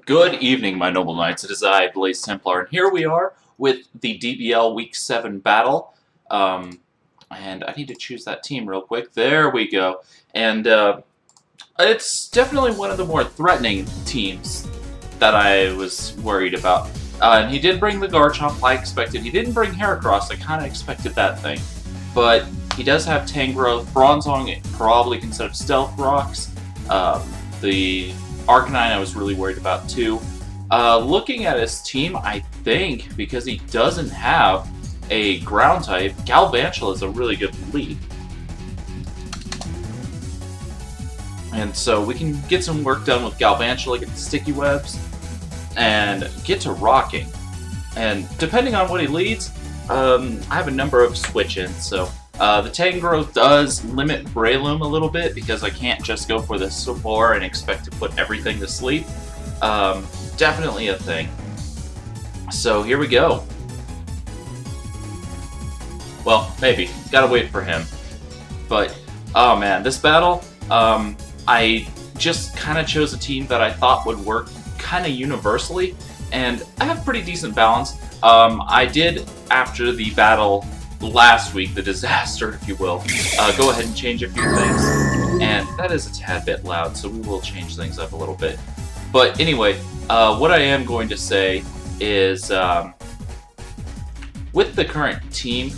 Good evening, my noble knights. It is I, Blaze Templar, and here we are with the DBL Week 7 battle. And I need to choose that team real quick. There we go. And it's definitely one of the more threatening teams that I was worried about. And he did bring the Garchomp, I expected. He didn't bring Heracross, I kind of expected that thing. But he does have Tangrowth, Bronzong, probably can set up Stealth Rocks. The Arcanine I was really worried about too. Looking at his team, I think, because he doesn't have a ground type, Galvantula is a really good lead. And so we can get some work done with Galvantula, get the sticky webs, and get to rocking. And depending on what he leads, I have a number of switch-ins, so the Tangrowth does limit Breloom a little bit because I can't just go for the Spore and expect to put everything to sleep. Definitely a thing. So here we go. Well, maybe. Gotta wait for him. But, oh man, this battle, I just kind of chose a team that I thought would work kind of universally, and I have pretty decent balance. I did, after the battle last week, the disaster, if you will, go ahead and change a few things, and that is a tad bit loud, so we will change things up a little bit. But anyway, what I am going to say is, with the current team,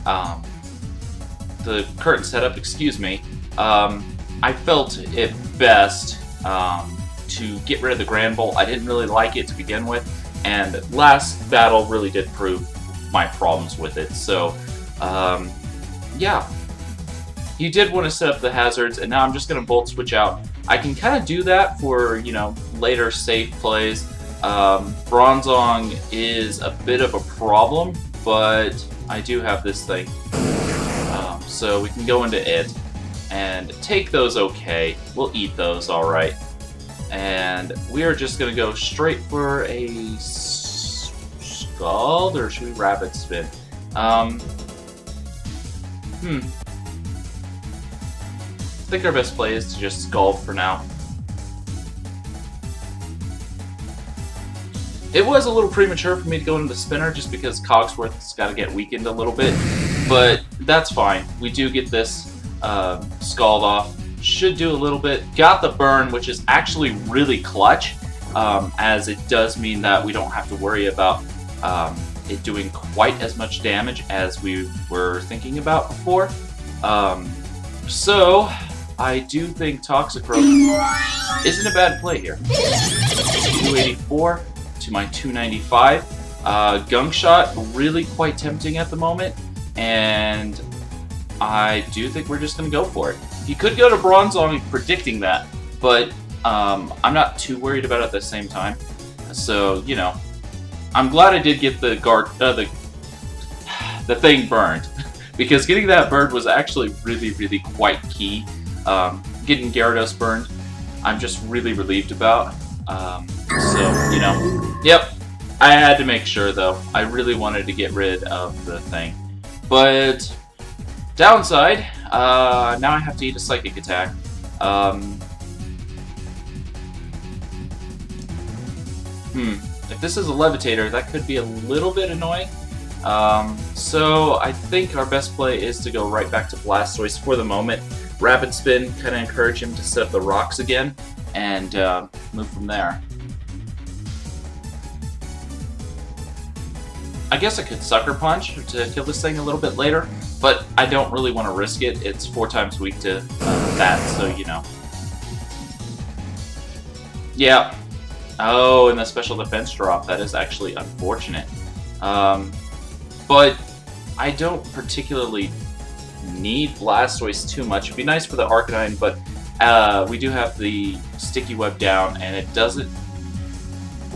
the current setup, excuse me, I felt it best to get rid of the Grand Bolt. I didn't really like it to begin with, and last battle really did prove my problems with it. So, yeah. You did want to set up the hazards, and now I'm just going to Bolt Switch out. I can kind of do that for, you know, later safe plays. Bronzong is a bit of a problem, but I do have this thing. So we can go into it and take those okay. We'll eat those alright. And we are just going to go straight for a Scald, or should we Rapid Spin? I think our best play is to just Scald for now. It was a little premature for me to go into the Spinner just because Cogsworth's got to get weakened a little bit, but that's fine. We do get this Scald off. Should do a little bit. Got the burn, which is actually really clutch, as it does mean that we don't have to worry about it doing quite as much damage as we were thinking about before. So, I do think Toxicroak isn't a bad play here. 284 to my 295. Gunk Shot, really quite tempting at the moment, and I do think we're just going to go for it. He could go to Bronzong, predicting that, but I'm not too worried about it at the same time. So, you know, I'm glad I did get the thing burned, because getting that burned was actually really quite key. Getting Gyarados burned, I'm just really relieved about. So, you know, yep, I had to make sure though. I really wanted to get rid of the thing. But, downside, now I have to eat a Psychic Attack. If this is a Levitator, that could be a little bit annoying. So I think our best play is to go right back to Blastoise for the moment. Rapid Spin, kind of encourage him to set up the rocks again, and move from there. I guess I could Sucker Punch to kill this thing a little bit later, but I don't really want to risk it. It's 4 times weak to that, so you know. Yeah. Oh, and the special defense drop. That is actually unfortunate. But I don't particularly need Blastoise too much. It'd be nice for the Arcanine, but we do have the Sticky Web down, and it doesn't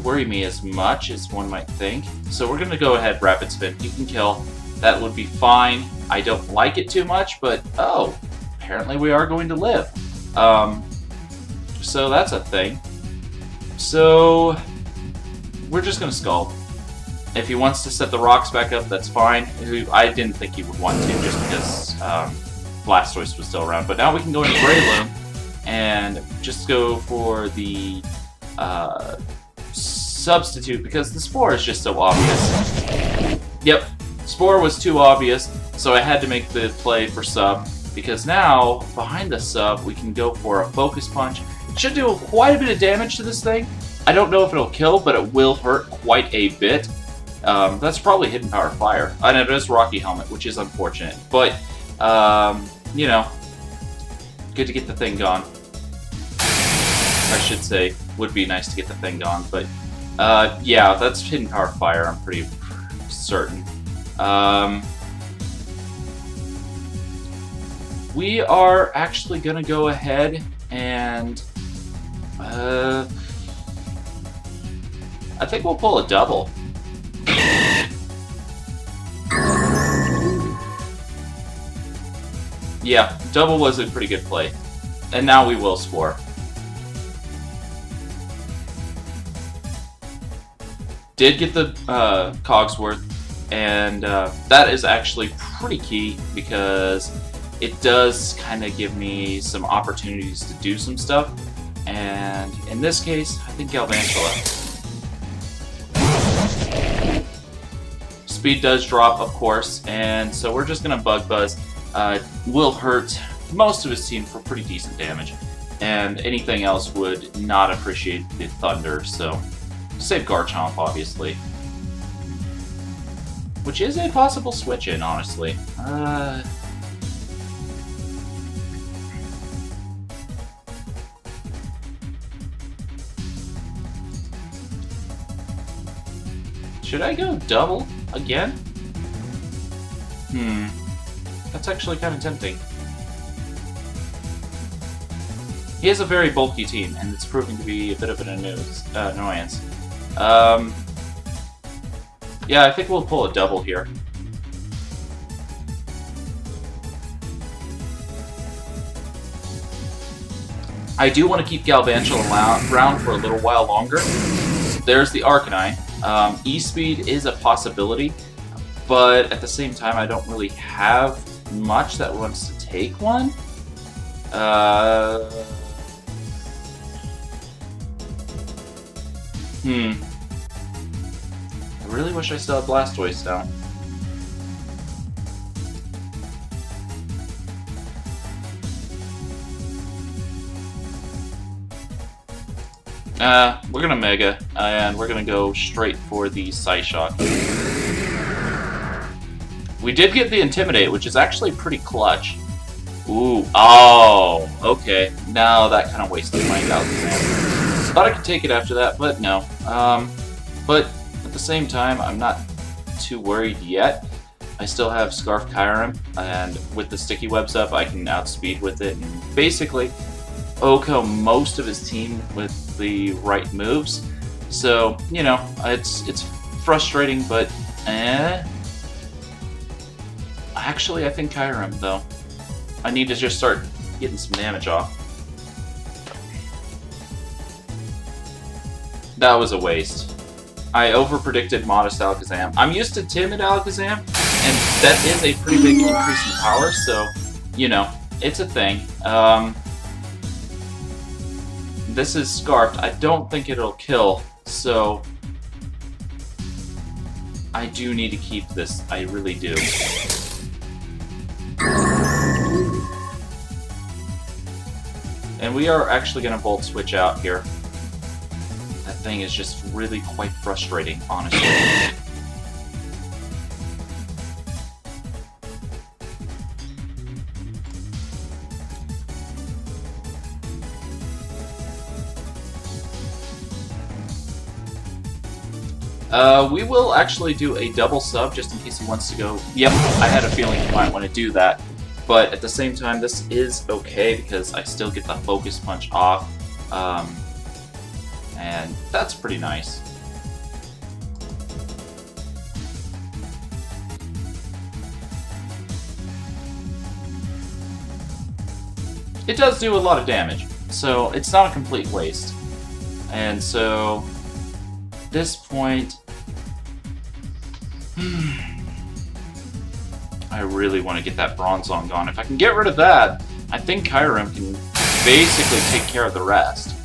worry me as much as one might think. So we're going to go ahead, Rapid Spin. You can kill. That would be fine. I don't like it too much, but oh, apparently we are going to live. So that's a thing. So we're just going to Scald. If he wants to set the rocks back up, that's fine. I didn't think he would want to, just because Blastoise was still around. But now we can go into Breloom and just go for the substitute because the Spore is just so obvious. Yep, Spore was too obvious, so I had to make the play for sub, because now, behind the sub, we can go for a Focus Punch. It should do quite a bit of damage to this thing. I don't know if it'll kill, but it will hurt quite a bit. That's probably Hidden Power Fire. And it is Rocky Helmet, which is unfortunate. But, you know, good to get the thing gone. I should say, would be nice to get the thing gone, but yeah, that's Hidden Power Fire, I'm pretty certain. We are actually gonna go ahead and I think we'll pull a double. Yeah, double was a pretty good play. And now we will Spore. Did get the Cogsworth, and that is actually pretty key because it does kind of give me some opportunities to do some stuff. And in this case, I think Galvantula. Speed does drop, of course, and so we're just gonna Bug Buzz. Will hurt most of his team for pretty decent damage, and anything else would not appreciate the Thunder, so save Garchomp, obviously. Which is a possible switch-in, honestly. Should I go double again? That's actually kind of tempting. He has a very bulky team, and it's proving to be a bit of an annoyance. Yeah, I think we'll pull a double here. I do want to keep Galvantula around for a little while longer. There's the Arcanine. E-Speed is a possibility, but at the same time, I don't really have much that wants to take one. I really wish I still had Blastoise down. We're gonna Mega, and we're gonna go straight for the Psyshock. We did get the Intimidate, which is actually pretty clutch. Ooh, oh, okay. Now that kind of wasted my Alakazam. Thought I could take it after that, but no. But at the same time, I'm not too worried yet. I still have Scarf Kyurem, and with the Sticky Webs up, I can outspeed with it, and basically OHKO most of his team with the right moves. So, you know, it's frustrating, but actually, I think Kyurem, though. I need to just start getting some damage off. That was a waste. I over-predicted Modest Alakazam. I'm used to Timid Alakazam, and that is a pretty big increase in power, so, you know, it's a thing. This is Scarfed. I don't think it'll kill, so I do need to keep this. I really do. And we are actually going to Volt Switch out here. That thing is just really quite frustrating, honestly. We will actually do a double sub just in case he wants to go. Yep, I had a feeling he might want to do that. But at the same time, this is okay because I still get the Focus Punch off. And that's pretty nice. It does do a lot of damage, so it's not a complete waste. And so, at this point, I really want to get that Bronzong gone. If I can get rid of that, I think Kyurem can basically take care of the rest.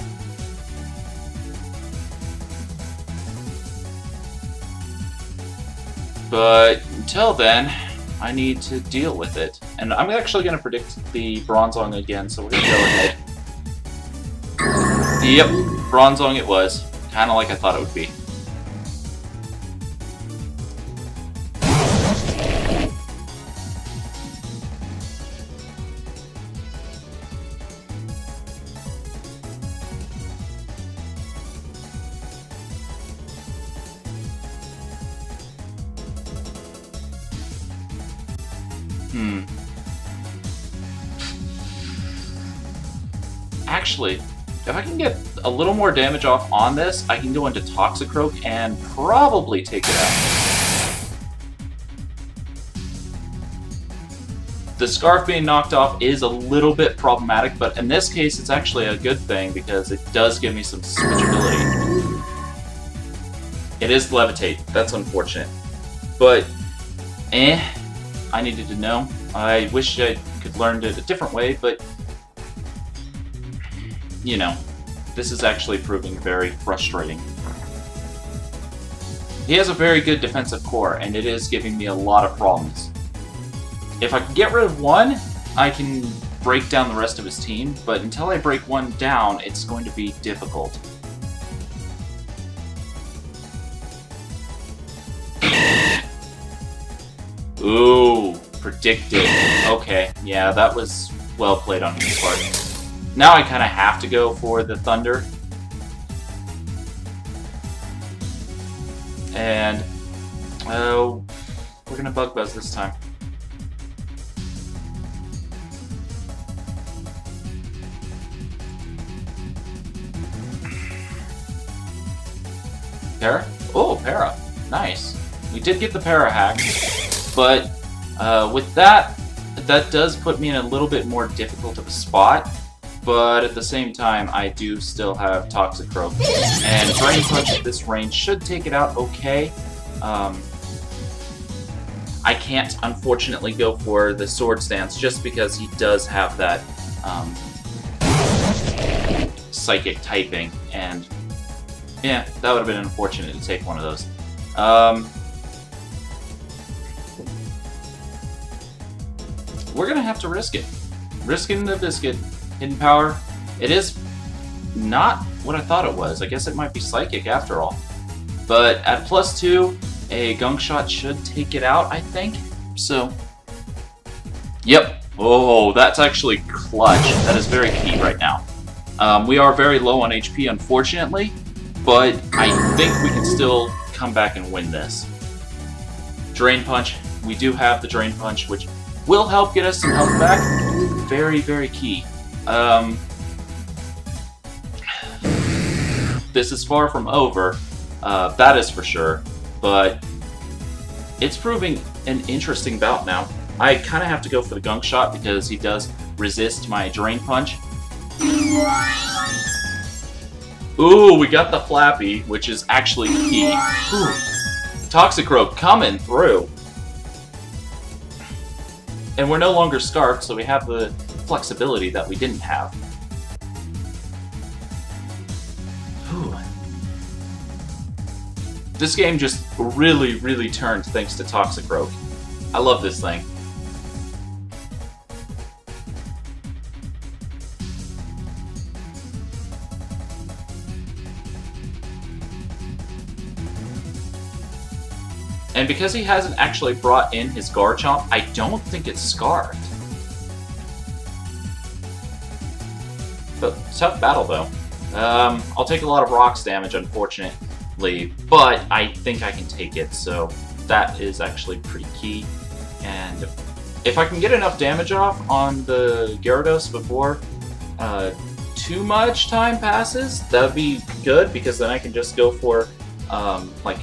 But until then, I need to deal with it. And I'm actually going to predict the Bronzong again, so we're going to go ahead. Yep, Bronzong it was. Kind of like I thought it would be. Actually, if I can get a little more damage off on this, I can go into Toxicroak and probably take it out. The Scarf being knocked off is a little bit problematic, but in this case, it's actually a good thing because it does give me some switchability. It is Levitate. That's unfortunate. But, I needed to know. I wish I could learn it a different way, but you know, this is actually proving very frustrating. He has a very good defensive core, and it is giving me a lot of problems. If I can get rid of one, I can break down the rest of his team, but until I break one down, it's going to be difficult. Ooh, predicted. Okay, yeah, that was well played on his part. Now I kind of have to go for the Thunder. And, we're going to Bug Buzz this time. Para? Oh, Para. Nice. We did get the Para hack, but with that, that does put me in a little bit more difficult of a spot. But at the same time, I do still have Toxicroak. And Drain Punch at this range should take it out okay. I can't, unfortunately, go for the Sword Stance just because he does have that Psychic typing. And yeah, that would have been unfortunate to take one of those. We're going to have to risk it. Risking the biscuit. Hidden Power, it is not what I thought it was. I guess it might be Psychic after all. But at +2, a Gunk Shot should take it out, I think. So, yep. Oh, that's actually clutch. That is very key right now. We are very low on HP, unfortunately, but I think we can still come back and win this. Drain Punch. We do have the Drain Punch, which will help get us some health back. Very, very key. This is far from over, that is for sure, but it's proving an interesting bout now. I kind of have to go for the Gunk Shot because he does resist my Drain Punch. Ooh, we got the Flappy, which is actually key. Ooh. Toxicroak coming through. And we're no longer Scarfed, so we have the flexibility that we didn't have. Whew. This game just really, really turned thanks to Toxicroak. I love this thing. And because he hasn't actually brought in his Garchomp, I don't think it's Scarfed. But tough battle, though. I'll take a lot of rocks damage, unfortunately, but I think I can take it, so that is actually pretty key. And if I can get enough damage off on the Gyarados before too much time passes, that would be good, because then I can just go for, like,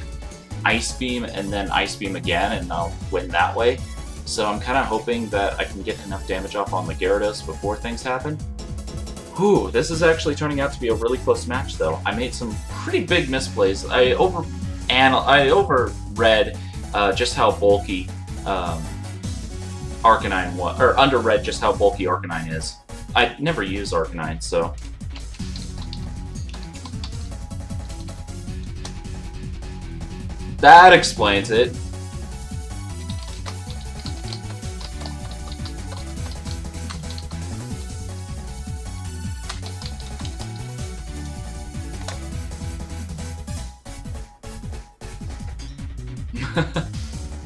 Ice Beam and then Ice Beam again, and I'll win that way. So I'm kind of hoping that I can get enough damage off on the Gyarados before things happen. Whew, this is actually turning out to be a really close match, though. I made some pretty big misplays. I overread just how bulky Arcanine was, or underread just how bulky Arcanine is. I never use Arcanine, so. That explains it.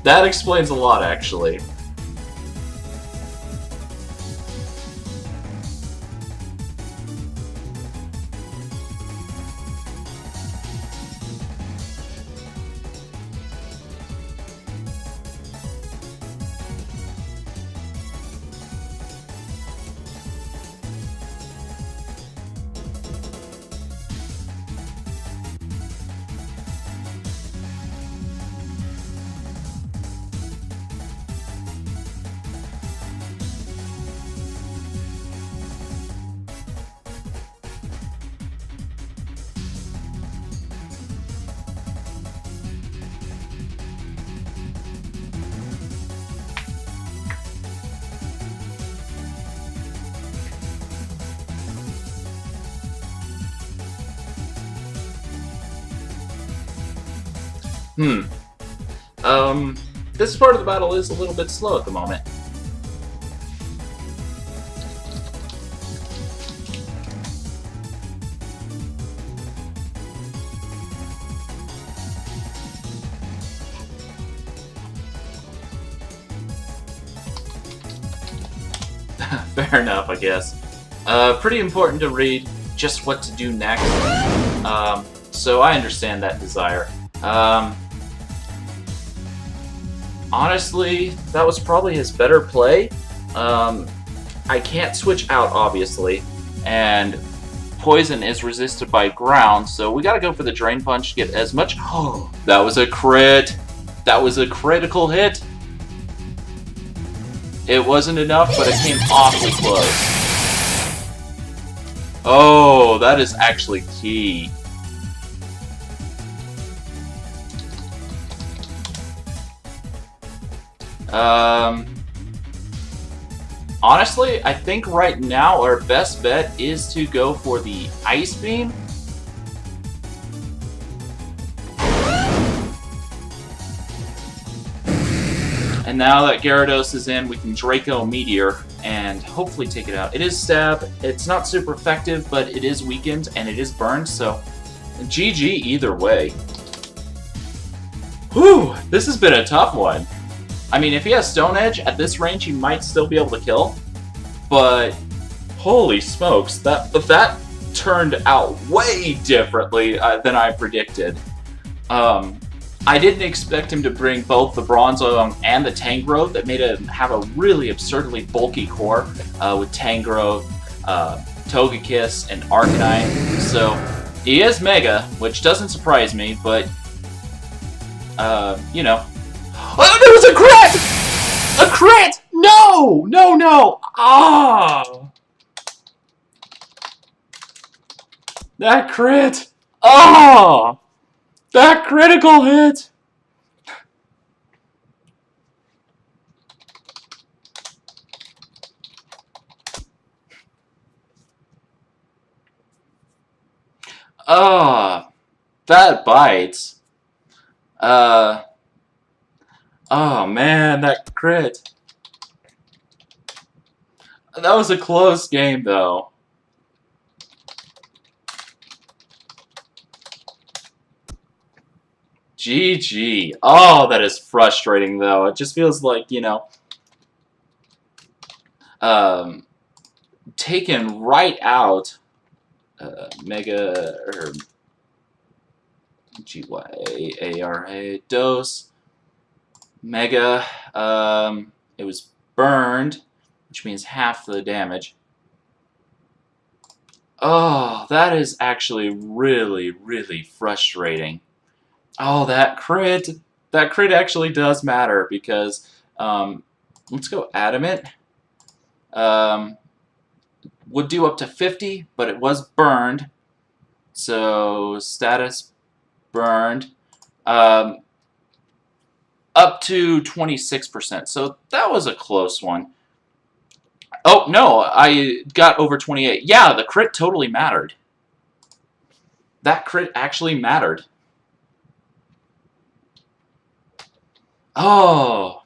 That explains a lot, actually. Hmm. This part of the battle is a little bit slow at the moment. Fair enough, I guess. Pretty important to read just what to do next. So I understand that desire. Honestly, that was probably his better play. I can't switch out, obviously, and poison is resisted by ground, so we gotta go for the Drain Punch to get as much... Oh, that was a crit! That was a critical hit! It wasn't enough, but it came awfully close. Oh, that is actually key. Honestly, I think right now our best bet is to go for the Ice Beam. And now that Gyarados is in, we can Draco Meteor and hopefully take it out. It is Stab. It's not super effective, but it is weakened and it is burned, so GG either way. Whew, this has been a tough one. I mean, if he has Stone Edge, at this range he might still be able to kill, but holy smokes, that turned out way differently than I predicted. I didn't expect him to bring both the Bronzong and the Tangrowth. That made him have a really absurdly bulky core with Tangrowth, Togekiss, and Arcanine. So he is Mega, which doesn't surprise me, but you know. Oh, there was a crit! A crit! No! No, no! Ah! That crit! Ah! That critical hit! Ah! That bites. Oh man, that crit. That was a close game, though. GG. Oh, that is frustrating, though. It just feels like, you know, taken right out. Mega, or Gyara dose. Mega, it was burned, which means half the damage. Oh, that is actually really, really frustrating. Oh, that crit actually does matter because, let's go Adamant. Would do up to 50, but it was burned. So, status burned. Up to 26%. So that was a close one. Oh, no, I got over 28. Yeah, the crit totally mattered. That crit actually mattered. Oh.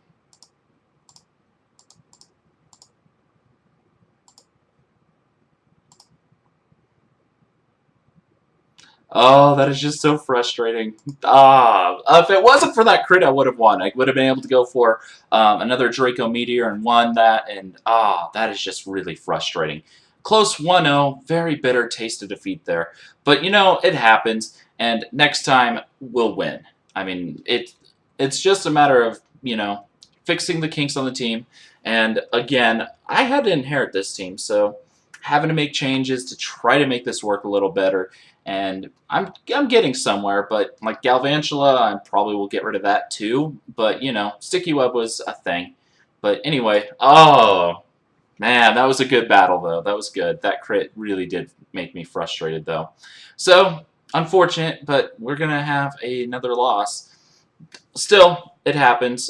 Oh, that is just so frustrating. If it wasn't for that crit, I would have won. I would have been able to go for another Draco Meteor and won that, and that is just really frustrating. Close 1-0, very bitter taste of defeat there. But, you know, it happens, and next time, we'll win. I mean, it's just a matter of, you know, fixing the kinks on the team, and again, I had to inherit this team, so having to make changes to try to make this work a little better, and I'm getting somewhere, but like Galvantula, I probably will get rid of that too. But you know, Sticky Web was a thing. But anyway, oh man, that was a good battle though. That was good. That crit really did make me frustrated though. So unfortunate, but we're gonna have another loss. Still, it happens.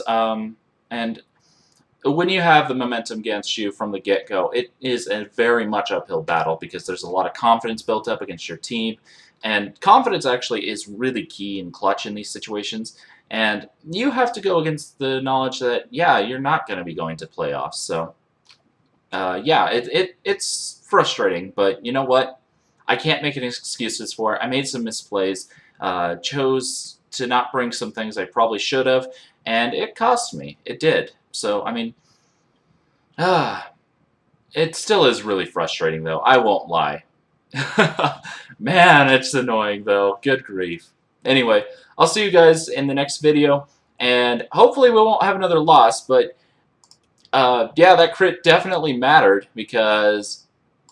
And when you have the momentum against you from the get-go, it is a very much uphill battle because there's a lot of confidence built up against your team, and confidence actually is really key and clutch in these situations, and you have to go against the knowledge that, yeah, you're not going to be going to playoffs, so, yeah, it's frustrating, but you know what? I can't make any excuses for it. I made some misplays, chose to not bring some things I probably should have, and it cost me. It did. So, I mean, it still is really frustrating, though. I won't lie. Man, it's annoying, though. Good grief. Anyway, I'll see you guys in the next video, and hopefully we won't have another loss, but yeah, that crit definitely mattered because,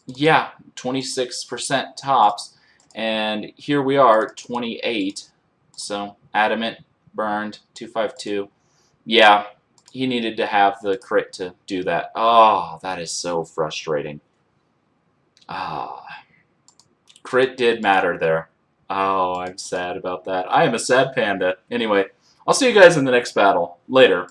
yeah, 26% tops, and here we are, 28. So, Adamant, burned, 252. Yeah, he needed to have the crit to do that. Oh, that is so frustrating. Crit did matter there. Oh, I'm sad about that. I am a sad panda. Anyway, I'll see you guys in the next battle. Later.